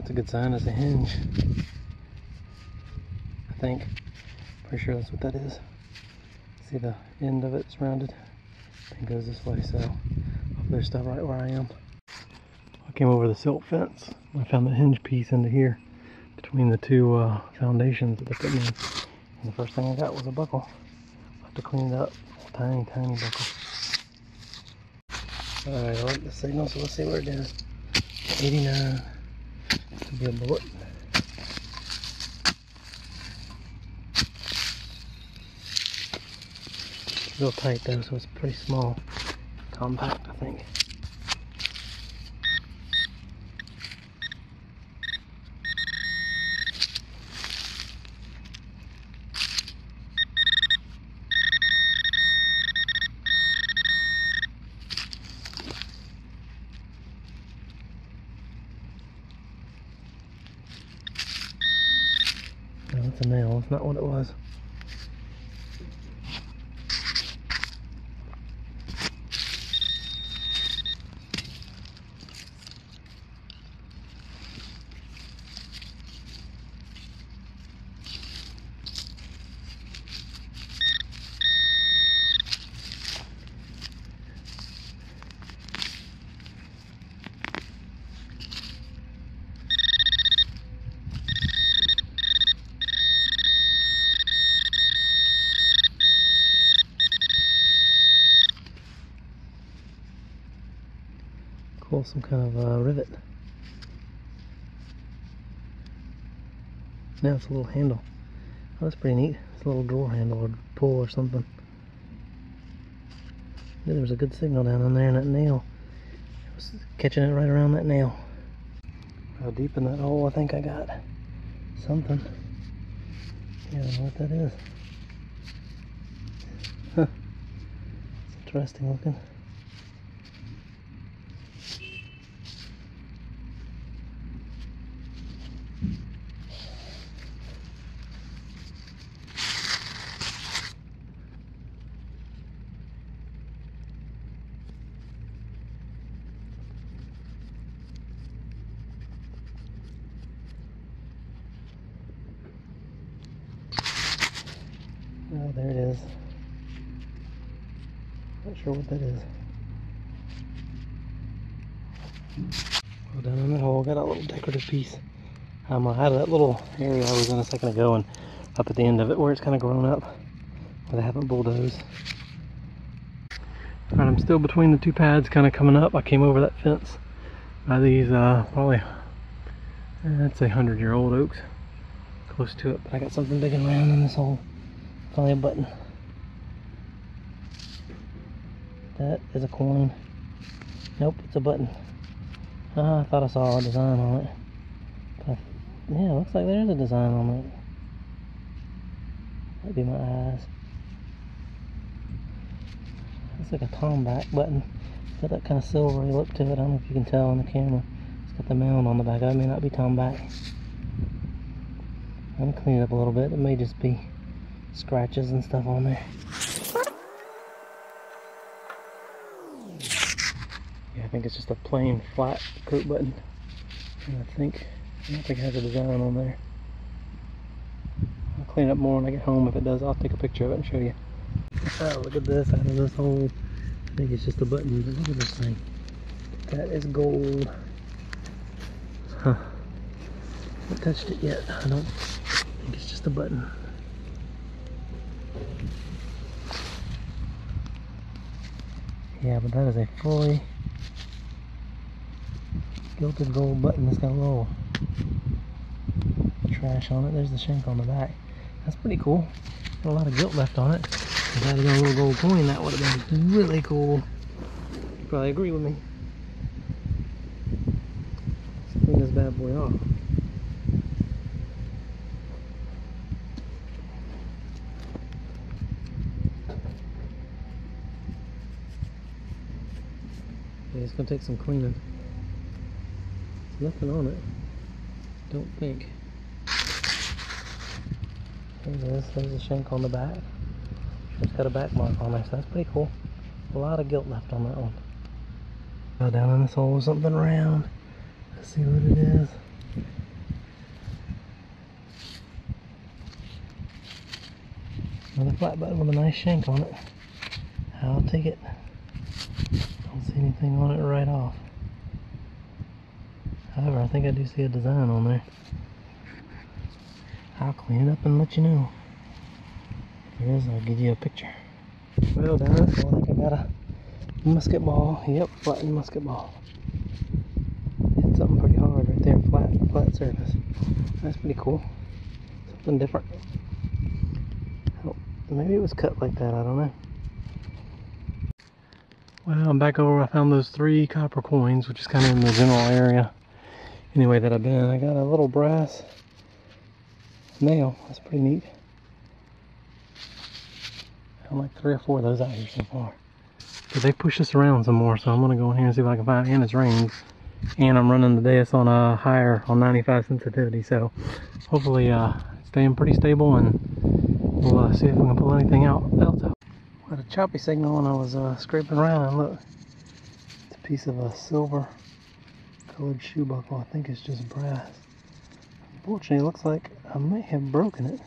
That's a good sign. It's a hinge. I think. Pretty sure that's what that is. See the end of it's rounded. It goes this way, so hope there's stuff right where I am. I came over the silt fence. I found the hinge piece into here between the two foundations that they put me in. And the first thing I got was a buckle. I'll have to clean it up. Tiny, tiny buckle. Alright, I like the signal, so let's see where it is. 89. Could be a bullet. Real tight though, so it's pretty small. Compact, I think. No, that's a nail, that's not what it was. Cool, some kind of rivet. Now it's a little handle. Oh, that's pretty neat. It's a little drawer handle or pull or something. Yeah, there was a good signal down in there in that nail. I was catching it right around that nail. How deep in that hole I think I got something. Yeah, I don't know what that is. Huh. It's interesting looking. Oh, there it is. Not sure what that is. Well, down in that hole, got a little decorative piece. I had that little area I was in a second ago, and up at the end of it where it's kind of grown up, where they haven't bulldozed. Alright, I'm still between the two pads, kind of coming up. I came over that fence by these probably, I'd say 100-year-old oaks. Close to it, but I got something big and round in this hole. Probably a button. That is a coin. Nope, it's a button. I thought I saw a design on it. But yeah, it looks like there is a design on it. That'd be my eyes. It's like a tomback button. It's got that kind of silvery look to it. I don't know if you can tell on the camera. It's got the mound on the back. That may not be tomback. I'm gonna clean it up a little bit. It may just be scratches and stuff on there. Yeah, I think it's just a plain flat coat button. And I don't think it has a design on there. I'll clean it up more when I get home. If it does, I'll take a picture of it and show you. Oh, look at this out of this hole. I think it's just a button, but look at this thing. That is gold. Huh. I haven't touched it yet. I don't think it's just a button. Yeah, but that is a fully gilded gold button. It's got a little trash on it. There's the shank on the back. That's pretty cool. Got a lot of gilt left on it. If I had a little gold coin, that would have been really cool. You probably agree with me. Let's clean this bad boy off. Yeah, it's gonna take some cleaning. There's nothing on it. Don't think. There it is. There's a shank on the back. It's got a back mark on there, so that's pretty cool. A lot of gilt left on that one. Down in this hole is something round. Let's see what it is. Another flat button with a nice shank on it. I'll take it. Don't see anything on it right off. However, I think I do see a design on there. I'll clean it up and let you know. If there is, I'll give you a picture. Well, down this hole, I think I got a musket ball. Yep, flattened musket ball. Hit something pretty hard right there, flat surface. That's pretty cool. Something different. Oh, maybe it was cut like that, I don't know. Well, I'm back over. I found those 3 copper coins, which is kind of in the general area anyway that I've been. I got a little brass nail. That's pretty neat. I found like 3 or 4 of those out here so far. But they pushed us around some more, so I'm going to go in here and see if I can find it. And it's raining. And I'm running the Deus on a higher, on 95 sensitivity, so hopefully it's staying pretty stable, and we'll see if we can pull anything else out. I had a choppy signal and I was scraping around, and look, it's a piece of a silver colored shoe buckle. I think it's just brass. Unfortunately, it looks like I may have broken it.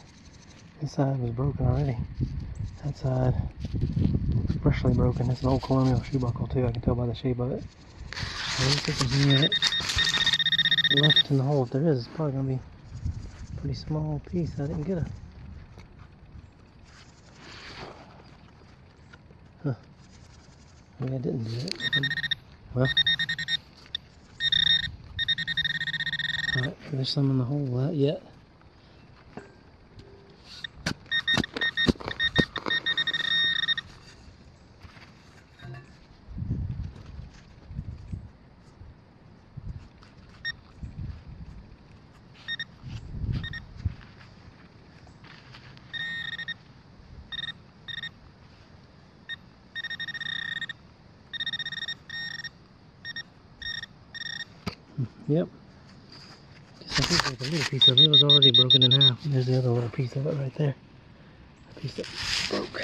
This side was broken already. That side looks freshly broken. It's an old colonial shoe buckle too, I can tell by the shape of it. I don't think there's any of it left in the hole. If there is, it's probably going to be a pretty small piece. I didn't get a... Huh. Maybe I didn't do it. Well. Alright, there's some in the hole. Not yet. Yep. Guess I think there's a little piece of it. It was already broken in half. There's the other little piece of it right there. A piece that broke.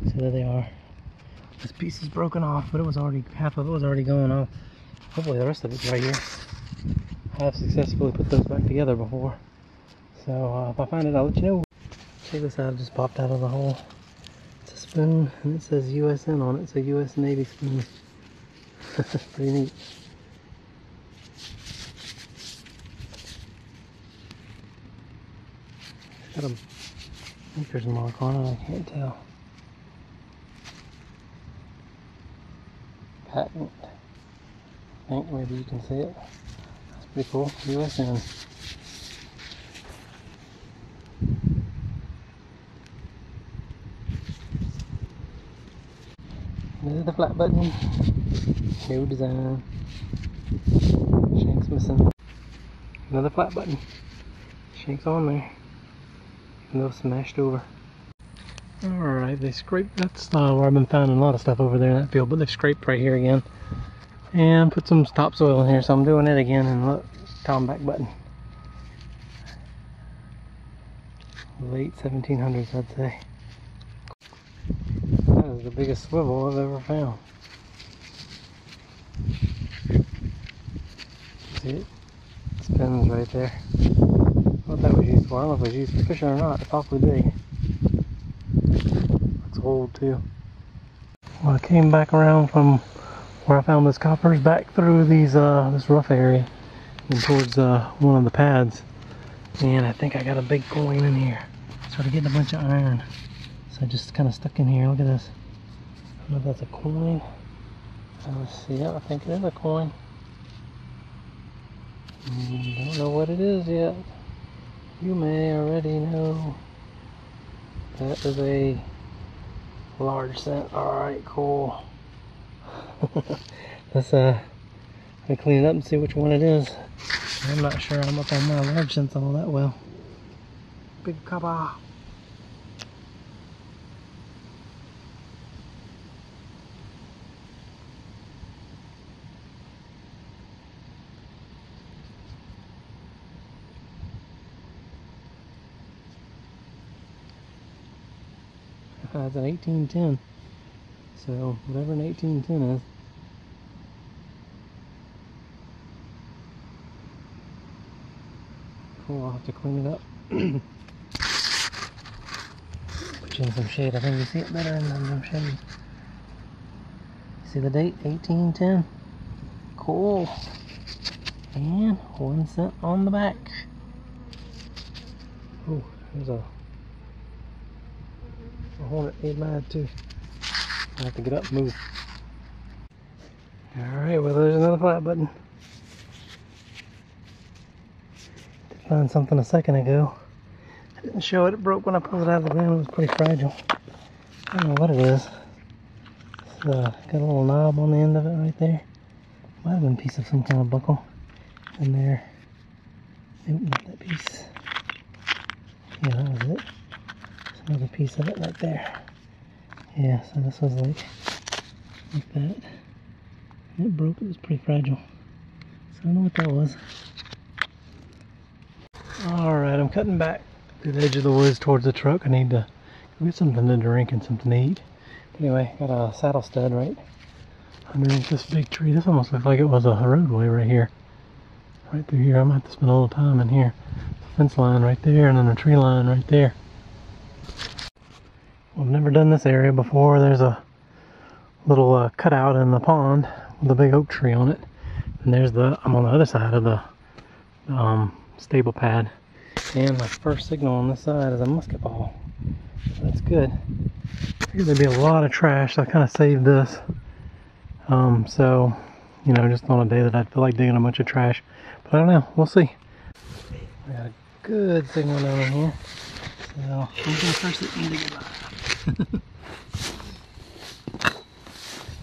So there they are. This piece is broken off, but it was already, half of it was already going off. Hopefully the rest of it's right here. I have successfully put those back together before. So if I find it, I'll let you know. Check this out, it just popped out of the hole. It's a spoon, and it says USN on it. It's a US Navy spoon. That's pretty neat. Got a maker's mark on it, I can't tell. Patent. I think maybe you can see it. That's pretty cool. USN. There's the flat button. New design. Shank's missing. Another flat button. Shank's on there. Even though it's smashed over. Alright, they scraped, that's where I've been finding a lot of stuff over there in that field, but they've scraped right here again. And put some topsoil in here, so I'm doing it again, and look, Tomback button. Late 1700s, I'd say. That is the biggest swivel I've ever found. See it? It spins right there. What that was used for, I don't know if it was used for fishing or not. It's awfully big. Looks old too. Well, I came back around from where I found this coppers back through these this rough area and towards one of the pads, and I think I got a big coin in here. Started getting a bunch of iron, so I just kind of stuck in here. Look at this. I don't know if that's a coin. Let's see. Yeah, I think it is a coin. Don't know what it is yet. You may already know. That is a large cent. Alright, cool. Let's clean it up and see which one it is. I'm not sure I'm up on my large cents all that well. Big copper. It's an 1810. So whatever an 1810 is. Cool, I'll have to clean it up. Put you in some shade. I think you see it better in some shade. See the date? 1810. Cool. And 1 cent on the back. Oh, there's a hornet made mad too. I have to get up and move. Alright, well there's another flat button. Did find something a second ago. I didn't show it. It broke when I pulled it out of the ground. It was pretty fragile. I don't know what it is. It's got a little knob on the end of it right there. Might have been a piece of some kind of buckle in there. Nope, not that piece. Yeah, that was it. There's another piece of it right there. Yeah, so this was like that. And it broke. It was pretty fragile. So I don't know what that was. Alright, I'm cutting back through the edge of the woods towards the truck. I need to get something to drink and something to eat. Anyway, got a saddle stud right underneath this big tree. This almost looks like it was a roadway right here. Right through here. I might have to spend a little time in here. There's a fence line right there and then a tree line right there. Well, I've never done this area before. There's a little cutout in the pond with a big oak tree on it. And there's I'm on the other side of the stable pad. And my first signal on this side is a musket ball. So that's good. I figured there'd be a lot of trash, so I kind of saved this. So, you know, just on a day that I'd feel like digging a bunch of trash. But I don't know, we'll see. I got a good signal down in here. So, I'm going to first let me dig it out.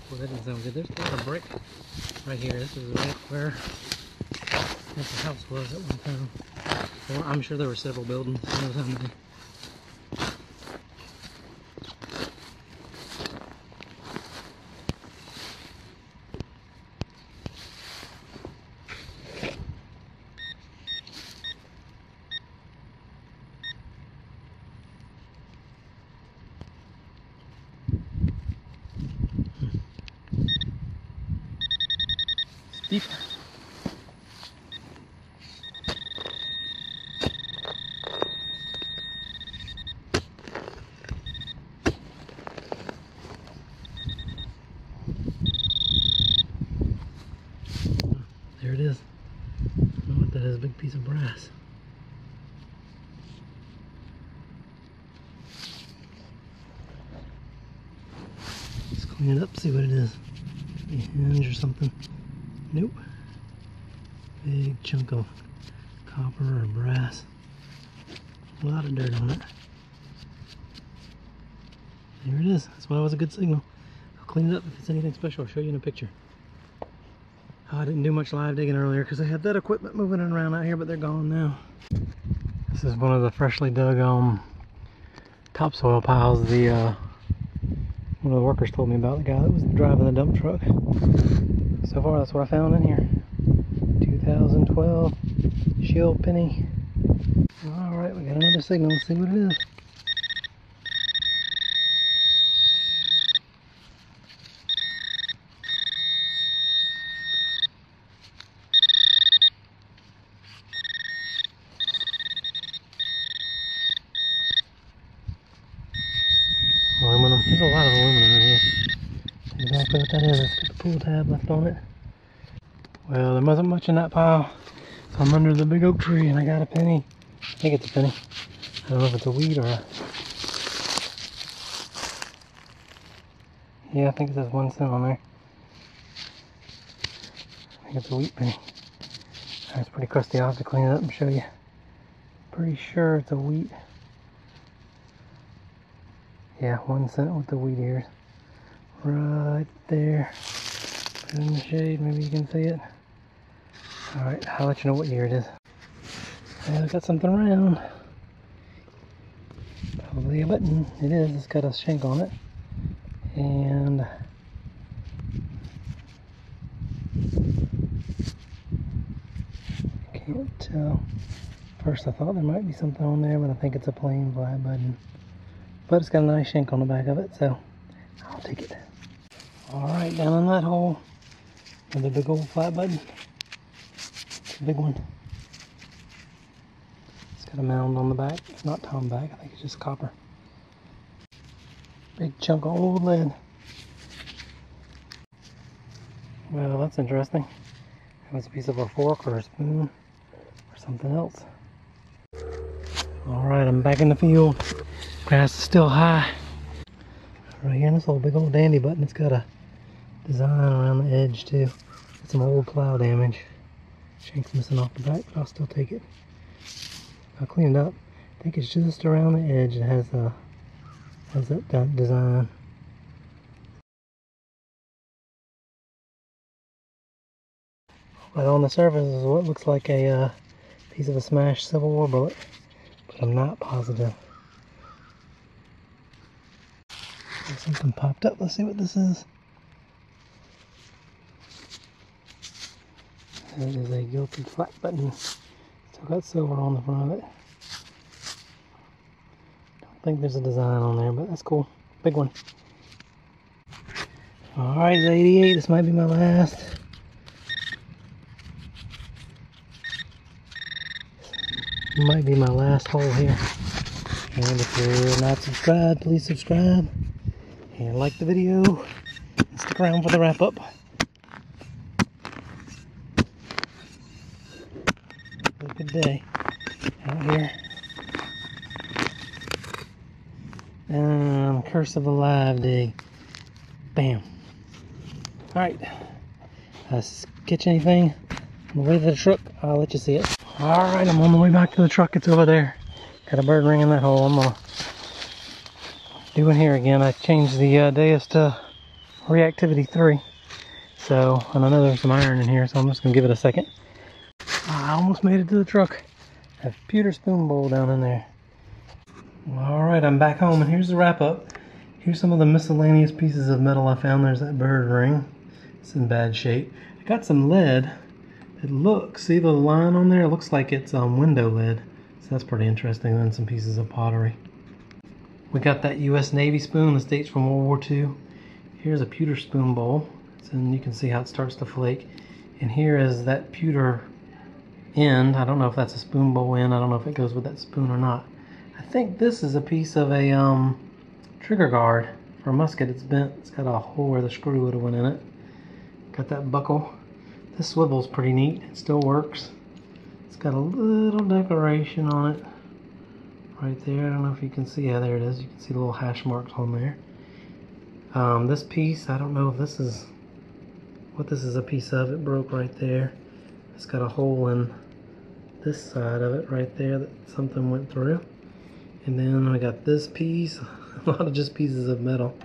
Well, that didn't sound good. There's a brick right here. This is right where the house was at one time. Well, I'm sure there were several buildings. Who knows how many. Deep. There it is. I don't know what that is, a big piece of brass. Let's clean it up, see what it is. Maybe a hinge or something. Nope. Big chunk of copper or brass. A lot of dirt on it. There it is. That's why it was a good signal. I'll clean it up. If it's anything special, I'll show you in a picture. Oh, I didn't do much live digging earlier because I had that equipment moving around out here, but they're gone now. This is one of the freshly dug topsoil piles one of the workers told me about, the guy that was driving the dump truck. So far, that's what I found in here. 2012 shield penny. Alright, we got another signal. Let's see what it is. Aluminum. There's a lot of aluminum in here. That's exactly what that is. It's got the pull tab left on it. Well, there wasn't much in that pile. So I'm under the big oak tree and I got a penny. I think it's a penny. I don't know if it's a wheat or a... Yeah, I think it says 1 cent on there. I think it's a wheat penny. It's pretty crusty. I'll have to clean it up and show you. Pretty sure it's a wheat. Yeah, 1 cent with the wheat ears. Right there. Put it in the shade, maybe you can see it. Alright, I'll let you know what year it is. I got something round. Probably a button. It is. It's got a shank on it. And can't tell. First I thought there might be something on there, but I think it's a plain black button. but it's got a nice shank on the back of it, so I'll take it. Alright, down in that hole, another big old flat button. It's a big one. It's got a mound on the back. It's not tom back, I think it's just copper. Big chunk of old lead. Well, that's interesting. It was a piece of a fork or a spoon or something else. Alright, I'm back in the field. Grass is still high. Right here in this little big old dandy button, it's got a design around the edge too. It's some old plow damage. Shank's missing off the back, but I'll still take it. I'll clean it up. I think it's just around the edge. It has that design. But on the surface is what looks like a piece of a smashed Civil War bullet, but I'm not positive. Something popped up. Let's see what this is. It is a gilded flat button. Still got silver on the front of it. Don't think there's a design on there, but that's cool. Big one. Alright, it's 88. This might be my last. Might be my last hole here. And if you're not subscribed, please subscribe. And like the video. And stick around for the wrap up. Have a good day out here. Curse of the live dig. Bam. Alright. Catch anything on the way to the truck, I'll let you see it. Alright, I'm on the way back to the truck. It's over there. Got a bird ring in that hole. I'm gonna do it here again. I changed the Deus to reactivity 3. So, and I know there's some iron in here, so I'm just gonna give it a second. I almost made it to the truck. A pewter spoon bowl down in there. Alright, I'm back home, and here's the wrap up. Here's some of the miscellaneous pieces of metal I found. There's that bird ring. It's in bad shape. I got some lead. It looks, see the line on there? It looks like it's window lead. So that's pretty interesting. Then some pieces of pottery. We got that US Navy spoon. This dates from World War II. Here's a pewter spoon bowl. And you can see how it starts to flake. And here is that pewter end. I don't know if that's a spoon bowl end. I don't know if it goes with that spoon or not. I think this is a piece of a trigger guard for a musket. It's bent. It's got a hole where the screw would have went in it. Got that buckle. This swivel's pretty neat. It still works. It's got a little decoration on it right there. I don't know if you can see. Yeah, there it is. You can see the little hash marks on there. This piece, I don't know if this is what this is a piece of. It broke right there. It's got a hole in this side of it right there that something went through. And then I got this piece. A lot of just pieces of metal.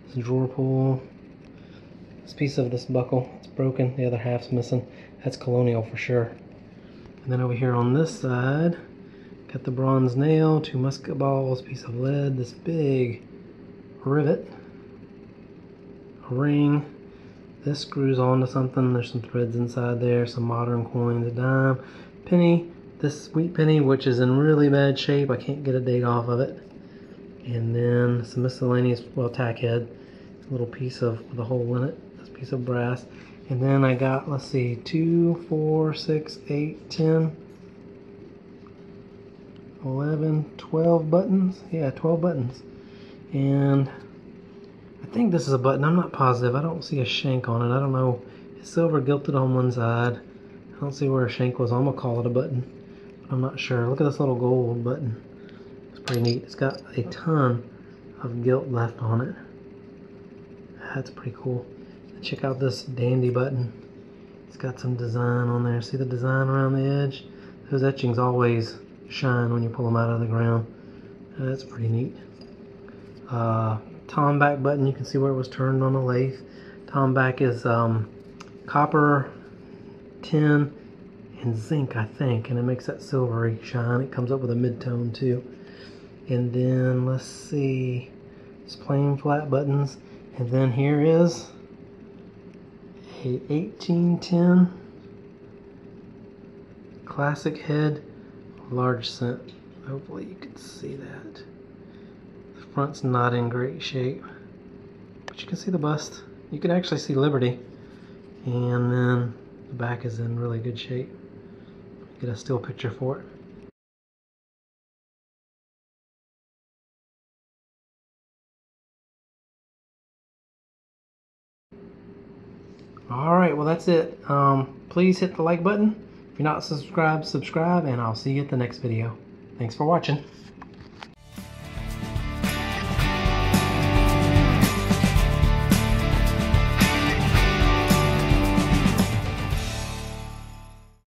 This drawer pull. This piece of this buckle, it's broken, the other half's missing. That's colonial for sure. And then over here on this side, got the bronze nail, 2 musket balls, piece of lead, this big rivet, a ring. This screws onto something. There's some threads inside there, some modern coins, a dime, penny, this sweet penny, which is in really bad shape. I can't get a date off of it. And then some miscellaneous, well, tack head, a little piece with a hole in it. Piece of brass. And then I got, let's see, 2, 4, 6, 8, 10, 11, 12 buttons. Yeah, 12 buttons. And I think this is a button. I'm not positive. I don't see a shank on it. I don't know. It's silver gilded on one side. I don't see where a shank was. I'm gonna call it a button, but I'm not sure. Look at this little gold button. It's pretty neat. It's got a ton of gilt left on it. That's pretty cool. Check out this dandy button. It's got some design on there. See the design around the edge? Those etchings always shine when you pull them out of the ground. That's pretty neat. Tom back button. You can see where it was turned on the lathe. Tom back is copper, tin, and zinc, I think, and it makes that silvery shine. It comes up with a mid-tone too. And then let's see, it's plain flat buttons. And then here is a 1810 classic head, large cent. Hopefully you can see that. Front's not in great shape, but you can see the bust. You can actually see Liberty, and then the back is in really good shape. Get a still picture for it. Alright, well that's it. Please hit the like button. If you're not subscribed, subscribe, and I'll see you at the next video. Thanks for watching.